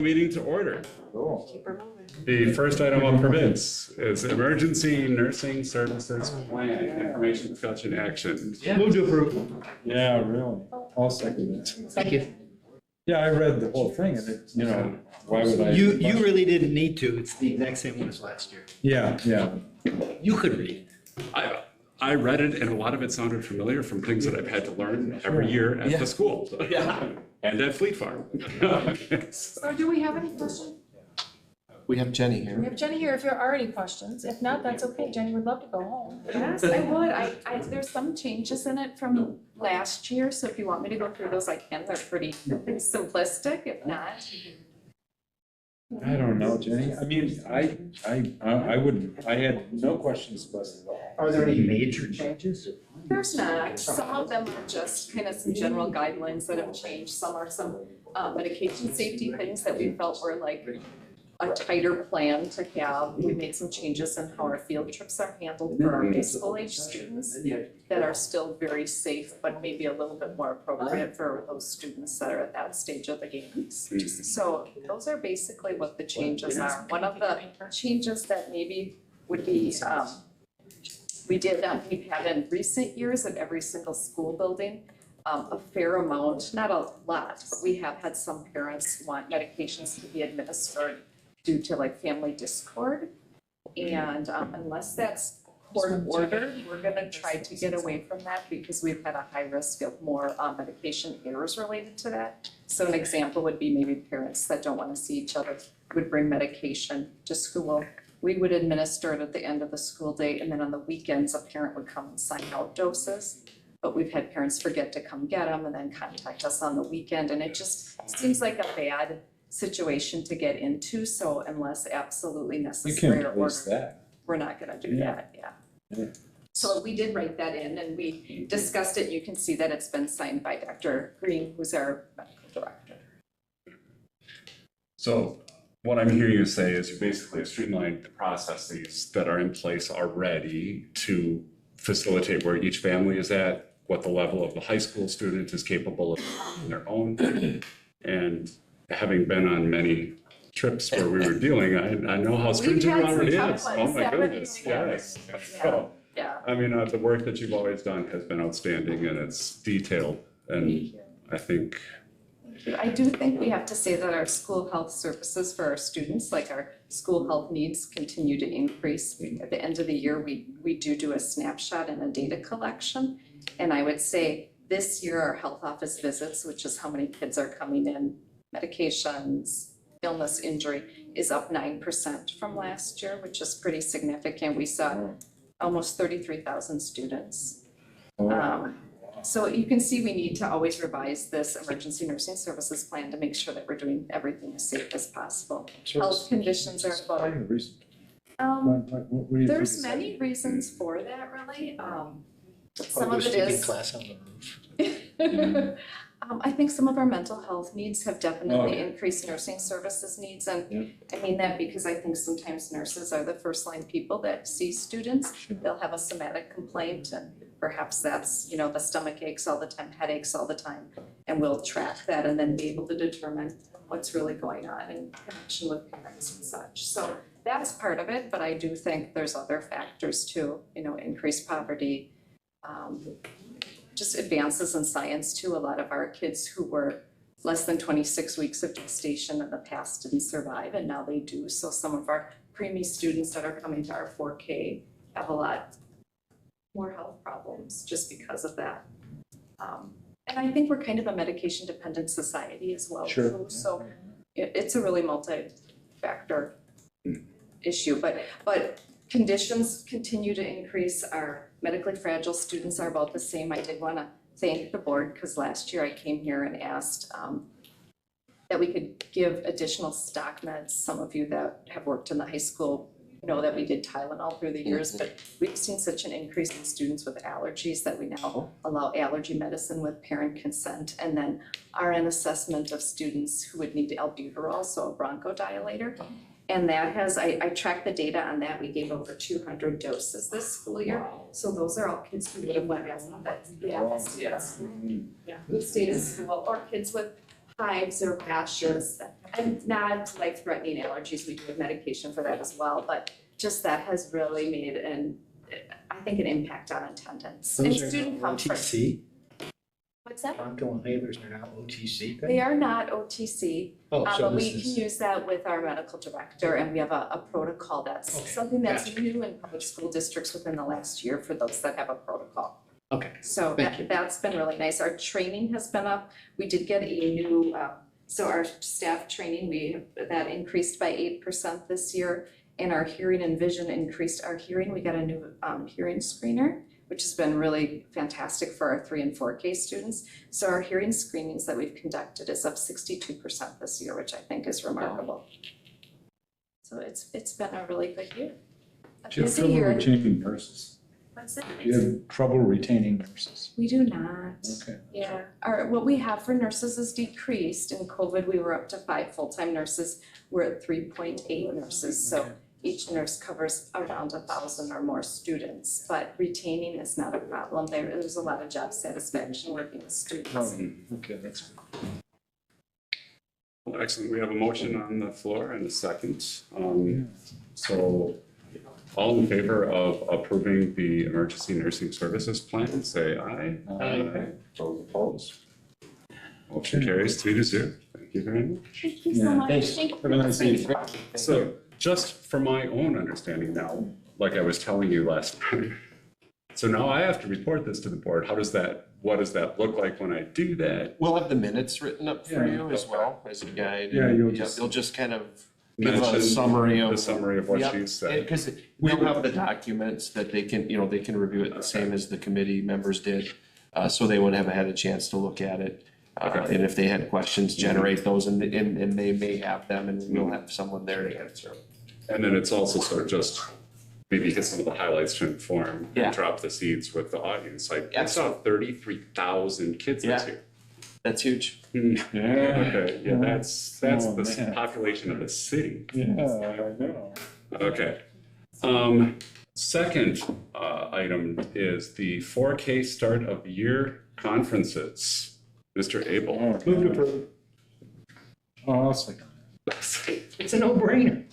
Meeting to order. Cool. Keep her moving. The first item on permits is Emergency Nursing Services Plan, Information Discussion Action. Move to approve. Yeah, really. I'll second it. Thank you. Yeah, I read the whole thing and it, why would I? You really didn't need to. It's the exact same one as last year. Yeah. You could read. I read it and a lot of it sounded familiar from things that I've had to learn every year at the school. And at Fleet Farm. So do we have any questions? We have Jenny We here. have Jenny here if there are any questions. If not, that's okay. Jenny would love to go home. Yes, I would. There's some changes in it from last year, so if you want me to go through those, I can. They're pretty simplistic, if not. I don't know, Jenny. I mean, I wouldn't, I had no questions about it at all. Are there any major changes? There's not. Some of them are just kind of some general guidelines that have changed. Some are some medication safety things that we felt were like a tighter plan to have. We made some changes in how our field trips are handled for our high school age students that are still very safe, but maybe a little bit more appropriate for those students that are at that stage of the games. So those are basically what the changes are. One of the changes that maybe would be, we've had in recent years at every single school building, a fair amount, not a lot, but we have had some parents want medications to be administered due to like family discord. And unless that's court ordered, we're gonna try to get away from that because we've had a high risk of more medication errors related to that. So an example would be maybe parents that don't wanna see each other would bring medication to school. We would administer it at the end of the school day, and then on the weekends, a parent would come and sign out doses. But we've had parents forget to come get them and then contact us on the weekend, and it just seems like a bad situation to get into, so unless absolutely We necessary can or replace ordered, that. we're not gonna do that, Yeah. So we did write that in and we discussed it, you can see that it's been signed by Dr. Green, who's our medical director. So what I'm hearing you say is you basically streamlined the processes that are in place already to facilitate where each family is at, what the level of the high school student is capable of on their own. And having been on many trips where we were dealing, I know how stringent had some Robert tough is. ones Oh my that we're goodness, dealing yes. Yeah. So, Yeah. I mean, the work that you've always done has been outstanding and it's detailed. And I think, I do think we have to say that our school health services for our students, like our school health needs, continue to increase. At the end of the year, we do a snapshot and a data collection. And I would say this year, our health office visits, which is how many kids are coming in, medications, illness, injury, is up 9% from last year, which is pretty significant. We saw almost 33,000 students. So you can see we need to always revise this emergency nursing services plan to make sure that we're doing everything as safe as possible. Health conditions are about, What do you think there's is many reasons for that really. Some Probably of it skipping is. class on the roof. I think some of our mental health needs have definitely increased nursing services needs, and I mean that because I think sometimes nurses are the first line people that see students. They'll have a somatic complaint and perhaps that's, the stomach aches all the time, headaches all the time. And we'll track that and then be able to determine what's really going on in connection with parents and such. So that's part of it, but I do think there's other factors too, increased poverty, just advances in science too. A lot of our kids who were less than 26 weeks of gestation in the past didn't survive, and now they do. So some of our preemie students that are coming to our 4K have a lot more health problems just because of that. And I think we're kind of a medication dependent society as well Sure. too. So it's a really multi-factor issue, but conditions continue to increase. Our medically fragile students are about the same. I did want to thank the board because last year I came here and asked that we could give additional stock meds. Some of you that have worked in the high school know that we did Tylenol through the years, but we've seen such an increase in students with allergies that we now allow allergy medicine with parent consent. And then RN assessment of students who would need albuterol, so a bronchodilator. And that has, I tracked the data on that. We gave over 200 doses this school year. So those are all kids who would have went as that, who stayed in school, or kids with hives or rashes, and not life-threatening allergies, we do have medication for that as well, but just that has really made I think an impact on attendance and Those are student not comfort. OTC, What's that? bronchial inhalers are not OTC. They are not OTC, Oh, so but this we can is, use that with our medical director, and we have a protocol that's Okay, something that's gotcha. new in public school districts within the last year for those that have a protocol. okay, So Thank you. that's been really nice. Our training has been up. We did get a new, so our staff training, that increased by 8% this year. And our hearing and vision increased our hearing. We got a new hearing screener, which has been really fantastic for our 3 and 4K students. So our hearing screenings that we've conducted is up 62% this year, which I think is remarkable. So it's been a really good year. A Do you have busy trouble year. retaining nurses? What's it? Do you have trouble retaining nurses? We do not. Okay. Yeah, what we have for nurses is decreased. In COVID, we were up to 5 full-time nurses. We're at 3.8 nurses, so Okay. each nurse covers around 1,000 or more students. But retaining is not a problem. There's a lot of job satisfaction working with students. Okay, that's good. Well, excellent. We have a motion on the floor and a second. So all in favor of approving the emergency nursing services plan, say aye. Aye. Those opposed? Motion carries 3-0. Thank you very much. Thank you Yeah, so much. thanks. Thank you Have a nice for listening. evening. So just for my own understanding now, like I was telling you last time, so now I have to report this to the board. What does that look like when I do that? We'll have the minutes written up for Yeah. you as well as a guide. Yeah, you'll just- You'll just kind of give a Mention summary of. The summary of what Yep. she said. Because we'll have the documents that they can, they can review it the same as the committee members did. So they would have had a chance to look at it. Okay. And if they had questions, generate those and they may have them and we'll have someone there to answer. And then it's also sort of just maybe hit some of the highlights to inform Yeah. and drop the seeds with the audience. Like, I Yeah. saw 33,000 kids this Yeah. year. That's huge. Yeah. Okay, yeah, that's Oh, the man. population of the city. Yeah, I know. Okay. Second item is the 4K start of year conferences. Mr. Abel. Oh, Move to approve. Oh, I'll second that. It's a no-brainer.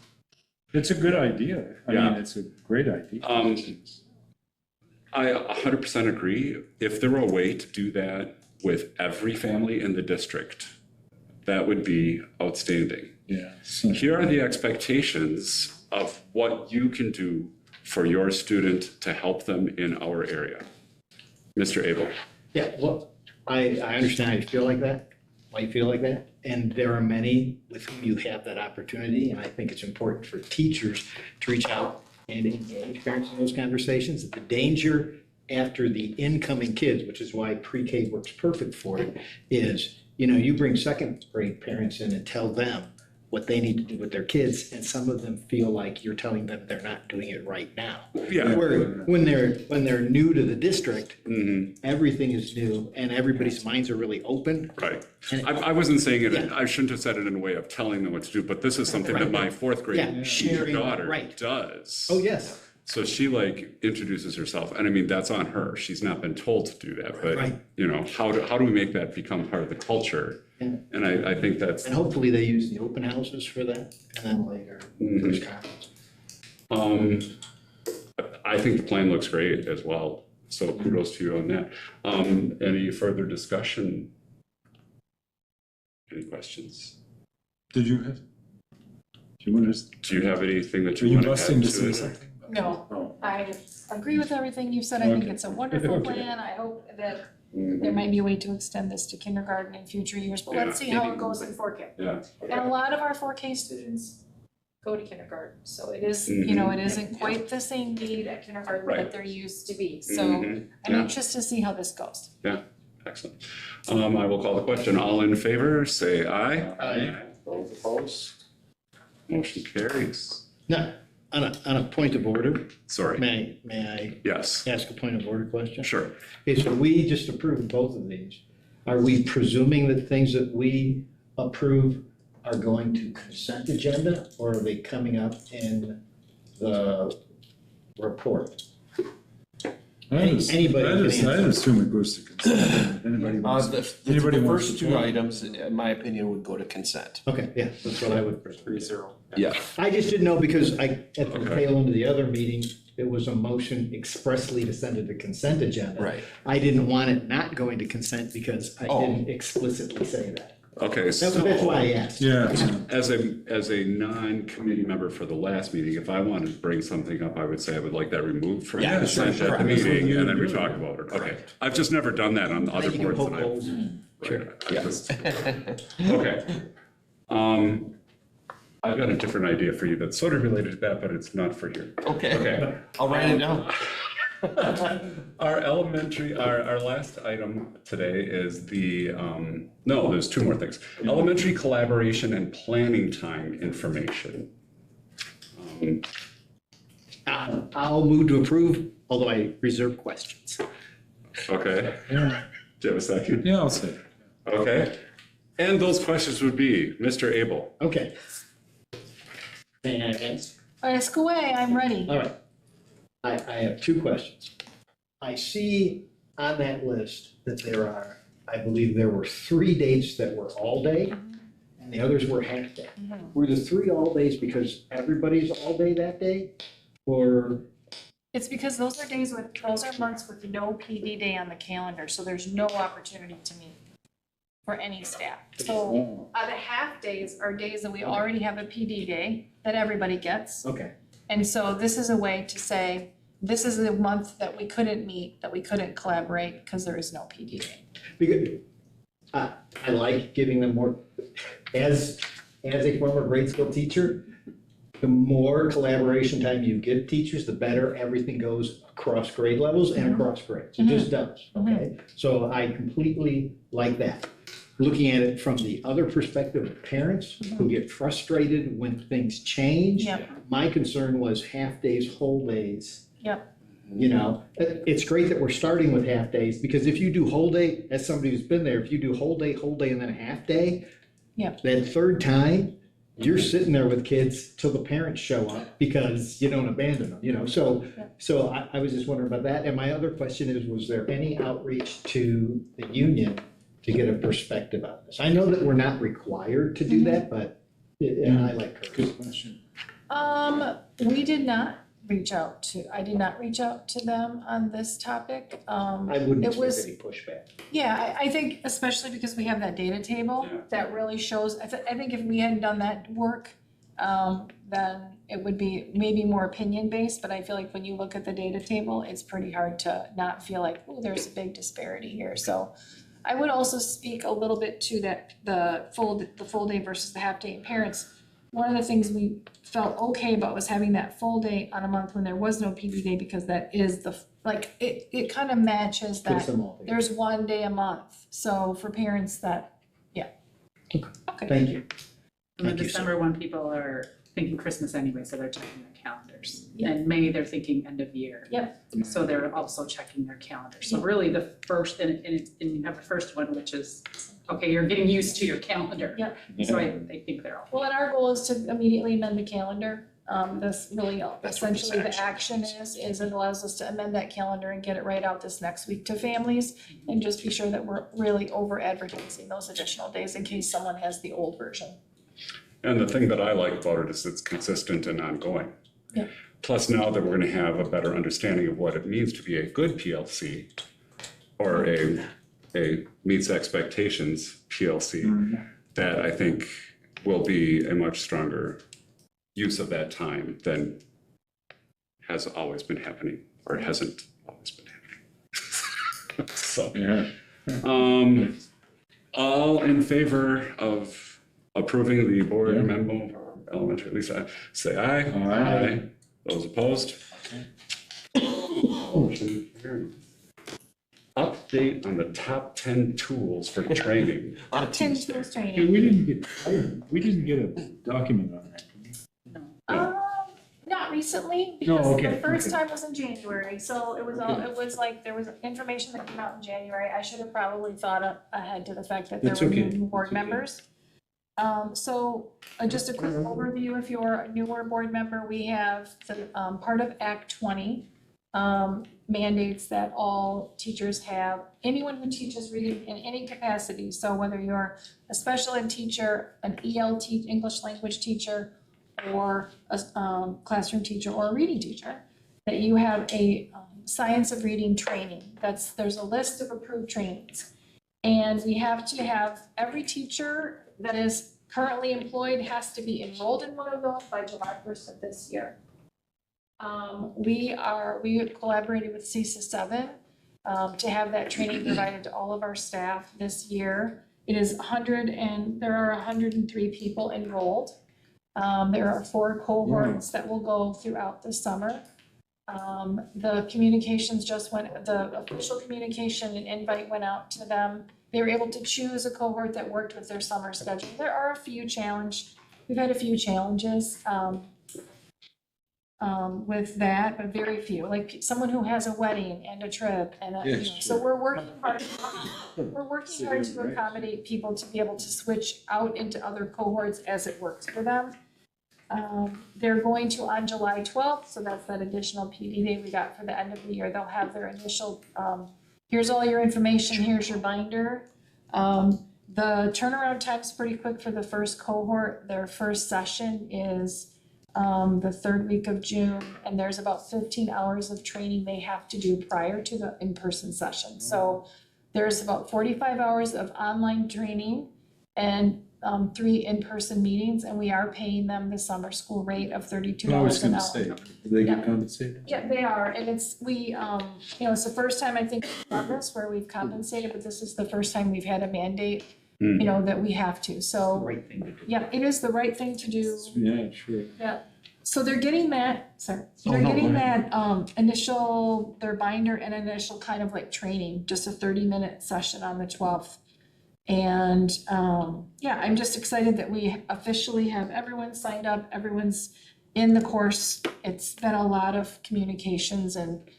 It's a good idea. I Yeah. mean, it's a great idea. I 100% agree. If there were a way to do that with every family in the district, that would be outstanding. Yeah. Here are the expectations of what you can do for your student to help them in our area. Mr. Abel. Yeah, well, I understand how you feel like that, why you feel like that. And there are many with whom you have that opportunity, and I think it's important for teachers to reach out and engage parents in those conversations. The danger after the incoming kids, which is why pre-K works perfect for it, is, you bring second grade parents in and tell them what they need to do with their kids, and some of them feel like you're telling them they're not doing it right now. Yeah. Where, when they're new to the district, Mhm, everything is new and everybody's minds are really open. right. And- I wasn't saying it, Yeah. I shouldn't have said it in a way of telling them what to do, but this is something that my fourth Yeah, grade sharing, daughter right. does. Oh, yes, So she introduces herself, and I mean, that's on her. She's not been told to do that, but Right. how do we make that become part of the culture? Yeah. And I think that's, and hopefully they use the open houses for that, and then later, there's conference. I think the plan looks great as well. So kudos to you on that. Any further discussion? Any questions? Did you have? Do you want to? Do you have anything that Are you you want to add busting to to say it? something? No, Oh, I agree with everything you've said. I think Okay. it's a wonderful Okay. plan. I hope that Mhm. there might be a way to extend this to kindergarten in future years, but let's see how it goes in 4K. Yeah. And a lot of our 4K students go to kindergarten, so it is, Mhm. it isn't quite the same need at kindergarten that Right. there used to be. So Mhm. I'm Yeah. anxious to see how this goes. Excellent. I will call the question. All in favor, say aye. Aye. Those opposed? Motion carries. Now, on a point of order, Sorry. may Yes, I ask a point of order question? sure. Okay, so we just approved both of these. Are we presuming that things that we approve are going to consent agenda, or are they coming up in the report? Anybody can answer. I'd assume it goes to consent. If anybody wants, The anybody wants first to two talk. items, in my opinion, would go to consent. Okay, yeah, that's what I would. 3-0. Yeah. I just didn't know because at the Okay. tail end of the other meeting, it was a motion expressly to send it to consent agenda. Right. I didn't want it not going to consent because I Oh. didn't explicitly say that. Okay, That's so why I asked. Yeah, as a non-committee member for the last meeting, if I wanted to bring something up, I would say I would like that removed from Yeah, consent sure, at the sure. That's what meeting, you and then we do. talk about it. Okay, I've just never done that on other Then you can boards poke that I've. holes. Right, I Yeah. just- Okay. I've got a different idea for you that's sort of related to that, but it's not for here. Okay, Okay. I'll write it down. Our last item today is no, there's two more things. Elementary collaboration and planning time information. I'll move to approve, although I reserve questions. Okay, yeah, do you have a second? yeah, I'll say. Okay, and those questions would be, Mr. Abel. Okay. May I answer? Ask away, I'm ready. All right. I have two questions. I see on that list that there are, I believe there were 3 dates that were all day and the others were half day. Were the 3 all days because everybody's all day that day? Or, It's because those are months with no PD day on the calendar, so there's no opportunity to meet for any staff. So the half days are days that we already have a PD day that everybody gets. okay, And so this is a way to say, this is a month that we couldn't meet, that we couldn't collaborate because there is no PD day. because I like giving them more, as a former grade school teacher, the more collaboration time you give teachers, the better everything goes across grade levels and across grades. It just does, okay? So I completely like that. Looking at it from the other perspective of parents who get frustrated when things change. Yep. My concern was half days, whole days. Yep. You know, it's great that we're starting with half days, because if you do whole day, as somebody who's been there, if you do whole day, and then a half day. Yep. That third time, you're sitting there with kids till the parents show up because you don't abandon them, you know, so. Yep. So I was just wondering about that, and my other question is, was there any outreach to the union to get a perspective on this? I know that we're not required to do that, but I like her. Good question. We did not I did not reach out to them on this topic. I wouldn't It was- expect any pushback. Yeah, I think especially because we have that data table Yeah. that really shows, I think if we hadn't done that work, then it would be maybe more opinion based, but I feel like when you look at the data table, it's pretty hard to not feel like, oh, there's a big disparity here, so. I would also speak a little bit to that, the full day versus the half day parents. One of the things we felt okay about was having that full day on a month when there was no PD day, because that is it kind of matches Puts that. them all together. There's one day a month, so for parents that, yeah. Okay. Thank you. And the Thank you, December one, people are thinking Christmas anyway, so they're checking their calendars. Yeah. And maybe they're thinking end of year. Yep. So they're also checking their calendar. So really the first, and you have the first one, which is, okay, you're getting used to your calendar. Yep. So I think they're all. Well, and our goal is to immediately amend the calendar. This really That's what this essentially the action is it allows us to amend that calendar and get it right out this next week to families, and just be sure that we're really over advertising those additional days in case someone has the old version. And the thing that I like about it is it's consistent and ongoing. Yeah. Plus, now that we're gonna have a better understanding of what it means to be a good PLC, or a meets expectations PLC, that I think will be a much stronger use of that time than has always been happening, or hasn't always been happening. So, Yeah. all in favor of approving the board Yeah. memo for elementary, at least say aye. Aye. Those opposed? Motion carried. Update on the top 10 tools for training. Ten tools Hey, training. we didn't get a document on that. Not recently, No, because okay, the first okay. time was in January, so it was like, there was information that came out in January. I should have probably thought ahead to the fact that there That's were okay. new board That's okay. members. So just a quick overview, if you're a newer board member, we have the, part of Act 20, mandates that all teachers have, anyone who teaches reading in any capacity, so whether you're a special ed teacher, an ELT, English language teacher, or a classroom teacher or a reading teacher, that you have a science of reading training. There's a list of approved trainings. And we have to have, every teacher that is currently employed has to be enrolled in one of those by July 1st of this year. We collaborated with CESA 7 to have that training provided to all of our staff this year. It is there are 103 people enrolled. There are 4 cohorts that will go throughout the summer. The communications the official communication and invite went out to them. They were able to choose a cohort that worked with their summer schedule. We've had a few challenges with that, but very few, like someone who has a wedding and a trip and so we're working hard to accommodate people to be able to switch out into other cohorts as it works for them. They're going to on July 12th, so that's that additional PD day we got for the end of the year. They'll have their initial, here's all your information, here's your binder. The turnaround time's pretty quick for the first cohort. Their first session is the 3rd week of June, and there's about 15 hours of training they have to do prior to the in-person session. So there's about 45 hours of online training and 3 in-person meetings, and we are paying them the summer school rate of $32 I was an gonna hour. say, do they get compensated? Yeah, they are, and it's the first time I think we've done this where we've compensated, but this is the first time we've had a mandate, that we have to, so. Right thing to do. Yeah, it is the right thing to do. Yeah, sure. Yeah, so they're getting that, initial, their binder and initial kind of like training, just a 30-minute session on the 12th. And, I'm just excited that we officially have everyone signed up, everyone's in the course. It's been a lot of communications and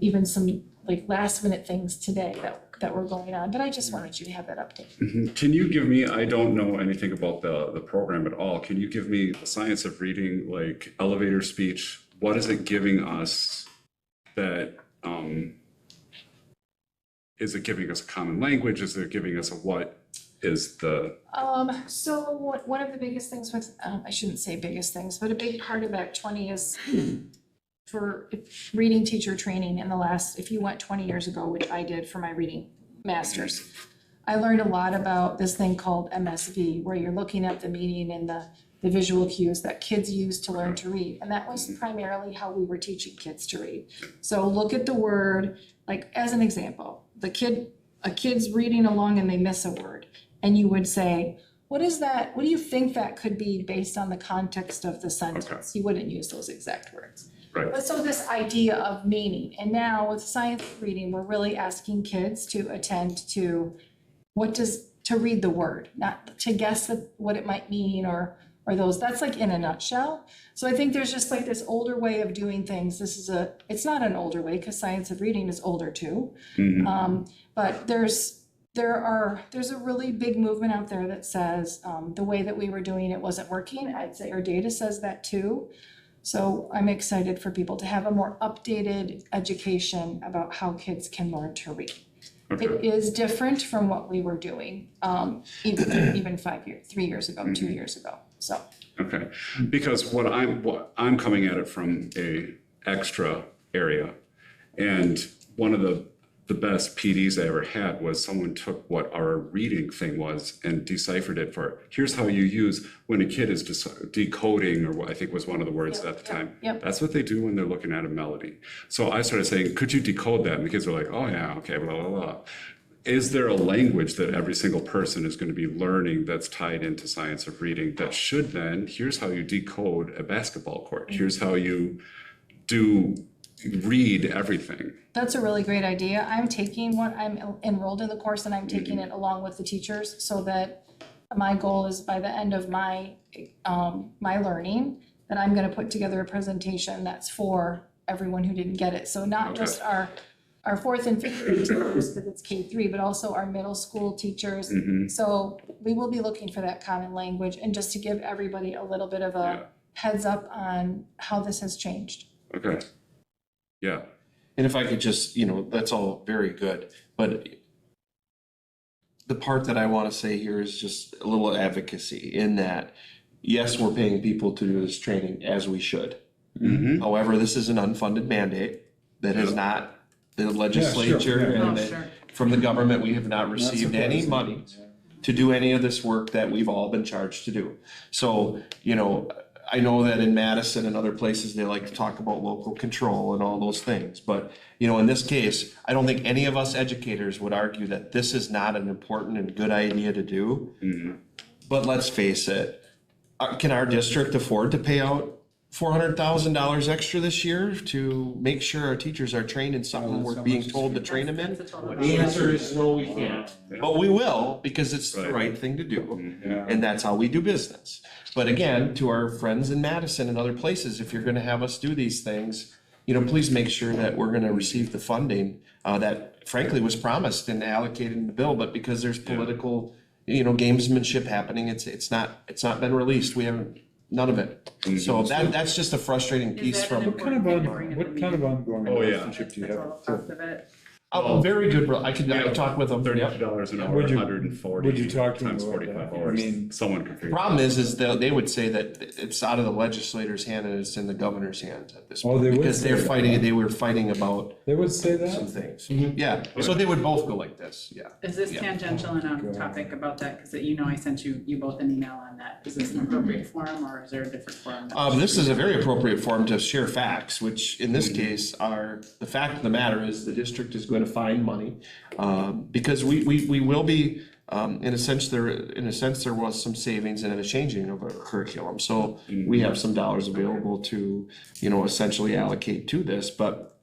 even some like last minute things today that were going on, but I just wanted you to have that update. Can you give me, I don't know anything about the program at all. Can you give me the science of reading, like elevator speech? What is it giving us that, is it giving us a common language? Is it giving us what is the? So one of the biggest things with, I shouldn't say biggest things, but a big part of Act 20 is for reading teacher training in the last, if you went 20 years ago, which I did for my reading masters, I learned a lot about this thing called MSV, where you're looking at the meaning and the visual cues that kids use to learn to read. And that was primarily how we were teaching kids to read. So look at the word, like as an example, a kid's reading along and they miss a word. And you would say, what is that? What do you think that could be based on the context of the sentence? Okay. You wouldn't use those exact words. Right. But so this idea of meaning, and now with science reading, we're really asking kids to attend to to read the word, not to guess what it might mean or those, that's like in a nutshell. So I think there's just like this older way of doing things. It's not an older way because science of reading is older too. But there's a really big movement out there that says the way that we were doing it wasn't working. I'd say our data says that too. So I'm excited for people to have a more updated education about how kids can learn to read. Okay. It is different from what we were doing even 3 years ago, 2 years ago, so. Okay, because what I'm coming at it from a extra area, and one of the best PDs I ever had was someone took what our reading thing was and deciphered it for, here's how you use when a kid is decoding, or what I think was one of the words at the time. Yep. That's what they do when they're looking at a melody. So I started saying, could you decode that? And the kids were like, oh yeah, okay, blah, blah, blah. Is there a language that every single person is going to be learning that's tied into science of reading that should then, here's how you decode a basketball court, here's how you read everything. That's a really great idea. I'm enrolled in the course and I'm taking it along with the teachers so that my goal is by the end of my learning, that I'm gonna put together a presentation that's for everyone who didn't get it. So not Okay. just our 4th and 5th grade teachers, because it's K-3, but also our middle school teachers. So we will be looking for that common language and just to give everybody a little bit of a heads up on how this has changed. Okay. Yeah, And if I could just, that's all very good, but the part that I want to say here is just a little advocacy in that, yes, we're paying people to do this training as we should. Mhm. However, this is an unfunded mandate that has not, the legislature yeah. Oh, and the- sure. from the government, we have not Not received any surprising. money to do any of this work that we've all been charged to do. So, I know that in Madison and other places, they like to talk about local control and all those things. But, in this case, I don't think any of us educators would argue that this is not an important and good idea to do. Mhm. But let's face it, can our district afford to pay out $400,000 extra this year to make sure our teachers are trained in something we're being told to train them in? That's a total The answer is no, we can't. But we will, because it's the Right. right thing to do. Mhm. Yeah. And that's how we do business. But again, to our friends in Madison and other places, if you're gonna have us do these things, please make sure that we're gonna receive the funding that frankly was promised and allocated in the bill, but because there's political, gamesmanship happening, it's not been released. We haven't, none of it. So that's just a frustrating Is piece that an from, What kind of ongoing Oh, yeah. relationship do you The have? total cost of it? a very good, I could talk with them. Yep. $32 an hour, Would you- 140 would you talk to them times about 45 that? I hours. mean- Someone can figure. Problem is that they would say that it's out of the legislator's hand and it's in the governor's hands at this Oh, point. they would Because say they're that. fighting, they were fighting about They would say some that? things. Yeah, so they would both go like this, yeah. Is this Yeah. tangential enough topic about that? Because I sent you both an email on that. Is this an appropriate forum or is there a different forum? This is a very appropriate forum to share facts, which in this case are, the fact of the matter is the district is going to find money. Because we will be, in a sense, there was some savings and a changing of our curriculum. So we have some dollars available to, essentially allocate to this, but,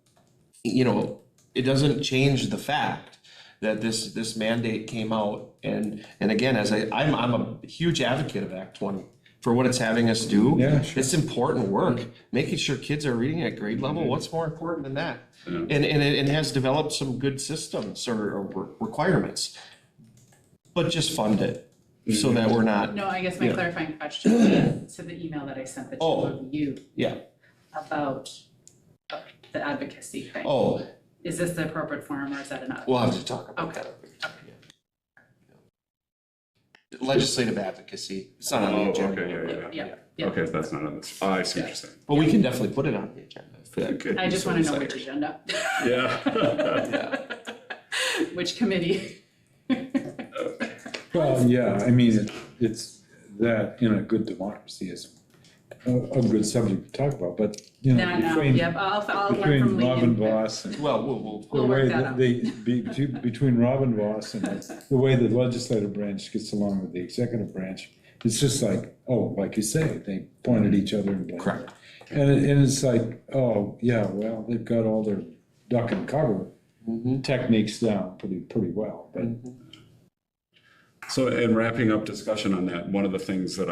it doesn't change the fact that this mandate came out and again, I'm a huge advocate of Act 20 for what it's having us do. Yeah, sure. It's important work, making sure kids are reading at grade level. What's more important than that? Yeah. And it has developed some good systems or requirements. But just fund it so that we're not, No, I guess my Yeah. clarifying question to the email that I sent the two Oh. of you yeah, about the advocacy thing. oh, Is this the appropriate forum or is that another? we'll have to talk about Okay. that. Legislative advocacy, it's not on the Oh, agenda. okay, Yeah, yeah. Okay, that's not on this. Oh, I see what you're saying. But we can definitely put it on the agenda. for that. Okay. I just want to know which agenda. Yeah. Which committee? Well, yeah, I mean, it's that in a good democracy is a good subject to talk about, but, No, no, between, yep, I'll learn between from Lee. Robin Voss and Well, we'll, the We'll work way that that out. between Robin Voss and the way the legislative branch gets along with the executive branch, it's just like, oh, like you say, they point at each other and blame. correct. And it's like, oh, yeah, well, they've got all their duck and cover techniques down pretty well, but. So in wrapping up discussion on that, one of the things that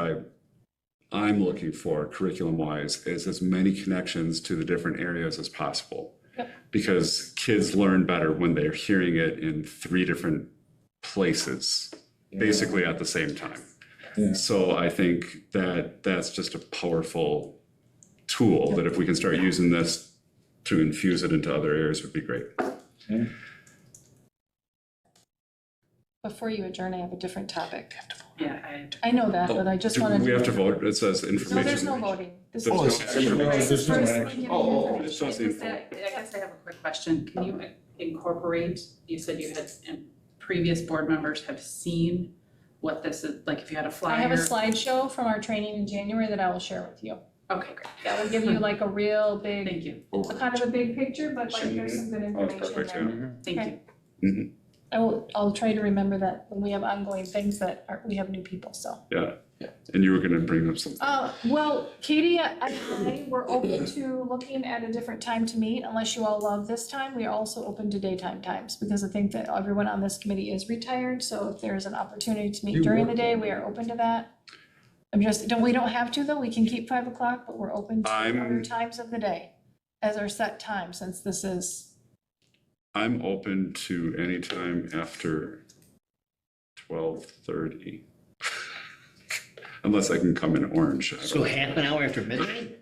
I'm looking for curriculum wise is as many connections to the different areas as possible. Because kids learn better when they're hearing it in 3 different places, basically at the same time. Yeah. So I think that that's just a powerful tool that if we can start using this to infuse it into other areas would be great. Yeah. Before you adjourn, I have a different topic. Yeah, I know that, but I just Do wanted to. we have to vote? It says information. No, there's no voting. This There's Oh, no it's- action. there's no First, action. giving Oh, information. It's just the info. I guess I have a quick question. Can you incorporate, you said you had, and previous board members have seen what this is, like if you had a flyer? I have a slideshow from our training in January that I will share with you. Okay, great. That will give you like a real big, Thank you, it's a kind of a big picture, but like there's some good Oh, it's information perfect, there. yeah. thank Okay. you. I'll try to remember that when we have ongoing things that are, we have new people, so. Yeah. And you were gonna bring up something. Well, Katie, we're open to looking at a different time to meet, unless you all love this time, we are also open to daytime times, because I think that everyone on this committee is retired, so if there's an opportunity to meet You during the work day, we are open to that. We don't have to though, we can keep 5 o'clock, but we're open to I'm- other times of the day as our set time, since this is, I'm open to any time after 12:30. Unless I can come in orange. I don't So know. half an hour after midnight?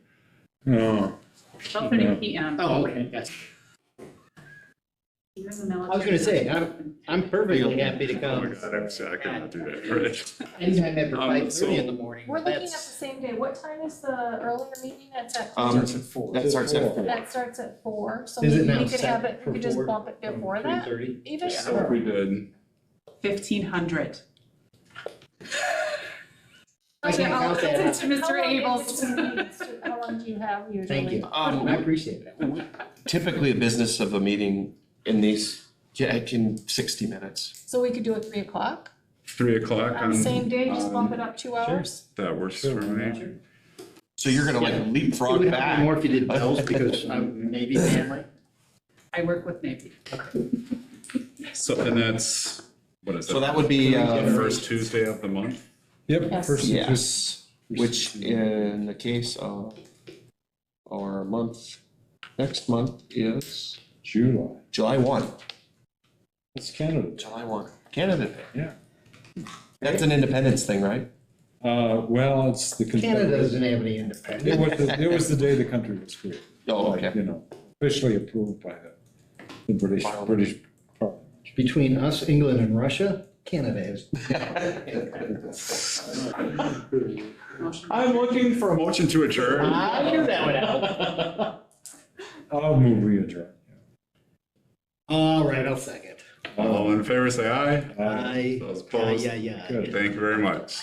No, 12:30 PM. Oh, okay, that's, You're in the military. I was gonna say, I'm perfectly happy to Oh my come God, I cannot do that, right? anytime after Um, 5:30 in so- the morning. We're looking at the That's- same day. What time is the earlier meeting? That's at Starts at 4. That starts at 4. That starts at 4, so Is it maybe now we could have set it, for we could just 4 bump it from before that, 3:30? even. So if we did, 1,500. I can't count that. To Mr. Abels. How long do you have usually? Thank you. I appreciate that. Typically, a business of a meeting in these, yeah, can 60 minutes. So we could do it 3 o'clock, 3 o'clock on on, the same day, just bump it up 2 hours? that works for me. So you're gonna like It leapfrog would help me back. more if you did bells because I'm Navy family. I work with Navy. So, and that's, what is it? So that would be, The first Tuesday of the month? Yep, Yes. first, just yes, which in the case of our month, next month is July. July 1. It's Canada. July 1. Canada Day. Yeah. That's an independence thing, right? Well, it's the. Canada doesn't have any It independence. was the day the country was created. Oh, Like, okay. you know, officially approved by the British Parliament. Between us, England, and Russia, Canada is. I'm looking for a motion to adjourn. I knew that would help. I'll move we adjourn. All right, I'll second. All in favor, say aye. Aye. Those opposed? Yeah. Good. Thank you very much.